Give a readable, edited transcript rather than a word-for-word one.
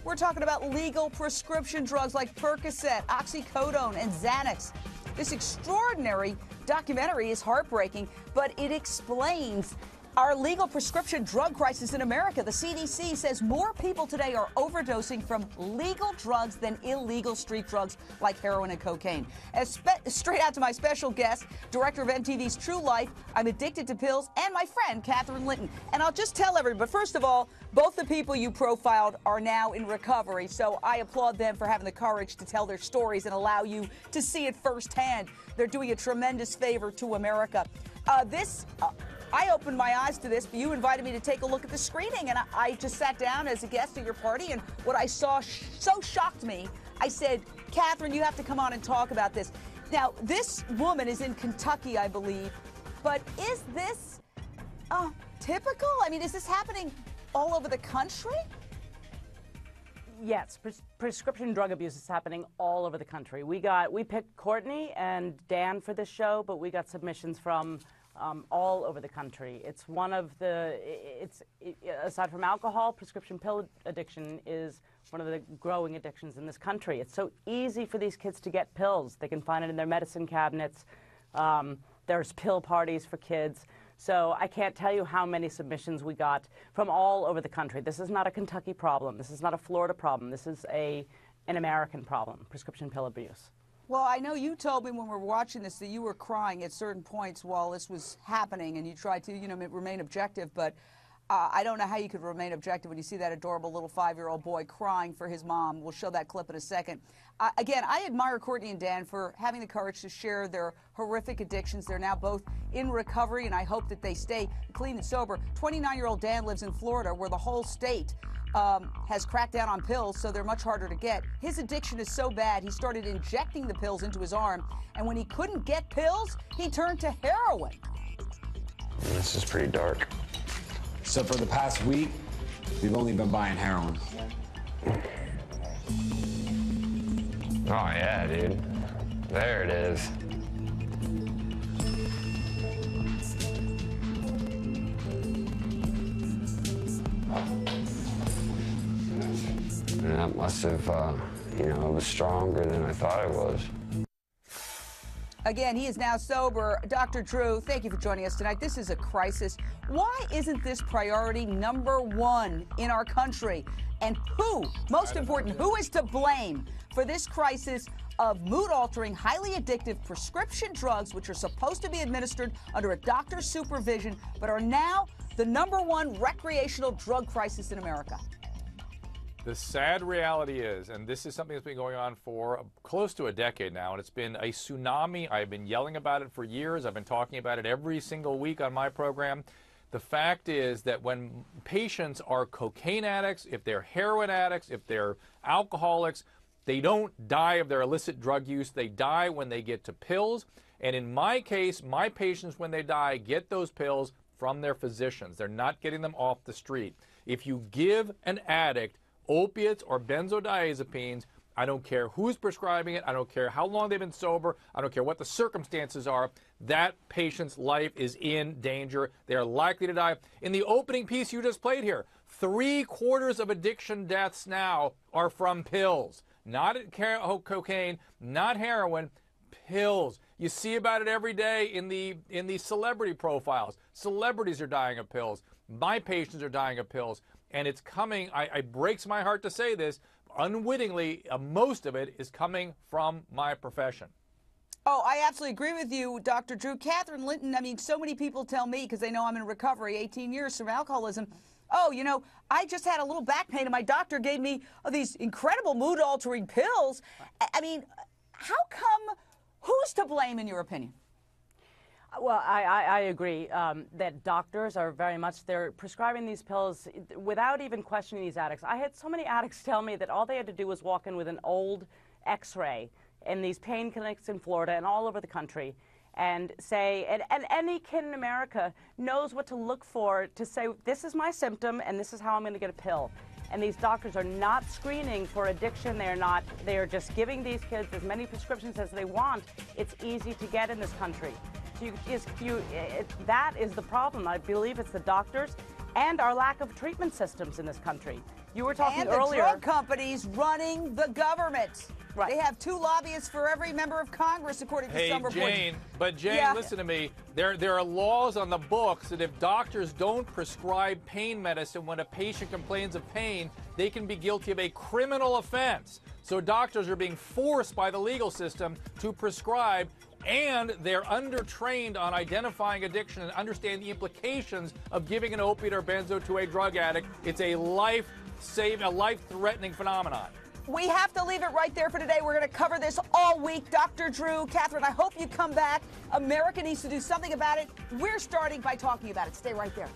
We're talking about legal prescription drugs like Percocet, oxycodone, and Xanax. This extraordinary documentary is heartbreaking, but it explains our legal prescription drug crisis in America. The CDC says more people today are overdosing from legal drugs than illegal street drugs like heroin and cocaine. Straight out to my special guest, director of MTV's True Life, I'm Addicted to Pills, and my friend, Catherine Linton. And I'll just tell everybody, but first of all, both the people you profiled are now in recovery, so I applaud them for having the courage to tell their stories and allow you to see it firsthand. They're doing a tremendous favor to America. I opened my eyes to this, but you invited me to take a look at the screening, and I just sat down as a guest at your party, and what I saw so shocked me. I said, Catherine, you have to come on and talk about this. Now, this woman is in Kentucky, I believe, but is this typical? I mean, is this happening all over the country? Yes, prescription drug abuse is happening all over the country. We picked Courtney and Dan for this show, but we got submissions from all over the country. It's one of the, aside from alcohol, prescription pill addiction is one of the growing addictions in this country. It's so easy for these kids to get pills. They can find it in their medicine cabinets. There's pill parties for kids. So I can't tell you how many submissions we got from all over the country. This is not a Kentucky problem. This is not a Florida problem. This is an American problem, prescription pill abuse. Well, I know you told me when we were watching this that you were crying at certain points while this was happening, and you tried to, remain objective, but I don't know how you could remain objective when you see that adorable little 5-year-old boy crying for his mom. We'll show that clip in a second. Again, I admire Courtney and Dan for having the courage to share their horrific addictions. They're now both in recovery, and I hope that they stay clean and sober. 29-year-old Dan lives in Florida, where the whole state has cracked down on pills, so they're much harder to get. His addiction is so bad, he started injecting the pills into his arm, and when he couldn't get pills, he turned to heroin. This is pretty dark. So for the past week, we've only been buying heroin. Oh, yeah, dude. There it is. And that must have, it was stronger than I thought it was. Again, he is now sober. Dr. Drew, thank you for joining us tonight. This is a crisis. Why isn't this priority #1 in our country? And who, most important, who is to blame for this crisis of mood-altering, highly addictive prescription drugs, which are supposed to be administered under a doctor's supervision, but are now the #1 recreational drug crisis in America? The sad reality is, and this is something that's been going on for close to a decade now, and it's been a tsunami. I've been yelling about it for years. I've been talking about it every single week on my program. The fact is that when patients are cocaine addicts, if they're heroin addicts, if they're alcoholics, they don't die of their illicit drug use. They die when they get to pills. And in my case, my patients, when they die, get those pills from their physicians. They're not getting them off the street. If you give an addict opiates or benzodiazepines, I don't care who's prescribing it, I don't care how long they've been sober, I don't care what the circumstances are, that patient's life is in danger. They are likely to die. In the opening piece you just played here, 3/4 of addiction deaths now are from pills. Not cocaine, not heroin, pills. You see about it every day in the celebrity profiles. Celebrities are dying of pills. My patients are dying of pills. And it's coming, it breaks my heart to say this, unwittingly, most of it is coming from my profession. Oh, I absolutely agree with you, Dr. Drew. Catherine Linton, I mean, so many people tell me, because they know I'm in recovery, 18 years from alcoholism, oh, I just had a little back pain and my doctor gave me these incredible mood-altering pills. I mean, how come, who's to blame in your opinion? Well, I agree that doctors are very much, they're prescribing these pills without even questioning these addicts. I had so many addicts tell me that all they had to do was walk in with an old X-ray in these pain clinics in Florida and all over the country and say, and any kid in America knows what to look for to say, this is my symptom and this is how I'm going to get a pill. And these doctors are not screening for addiction. They are just giving these kids as many prescriptions as they want. It's easy to get in this country. That is the problem. I believe it's the doctors and our lack of treatment systems in this country. You were talking and earlier. the drug companies running the government. Right. They have 2 lobbyists for every member of Congress, according to some reports. Jane, Yeah. listen to me. There are laws on the books that if doctors don't prescribe pain medicine when a patient complains of pain, they can be guilty of a criminal offense. So doctors are being forced by the legal system to prescribe, and they're undertrained on identifying addiction and understand the implications of giving an opiate or benzo to a drug addict. It's a life-threatening phenomenon. We have to leave it right there for today. We're going to cover this all week. Dr. Drew, Catherine, I hope you come back. America needs to do something about it. We're starting by talking about it. Stay right there.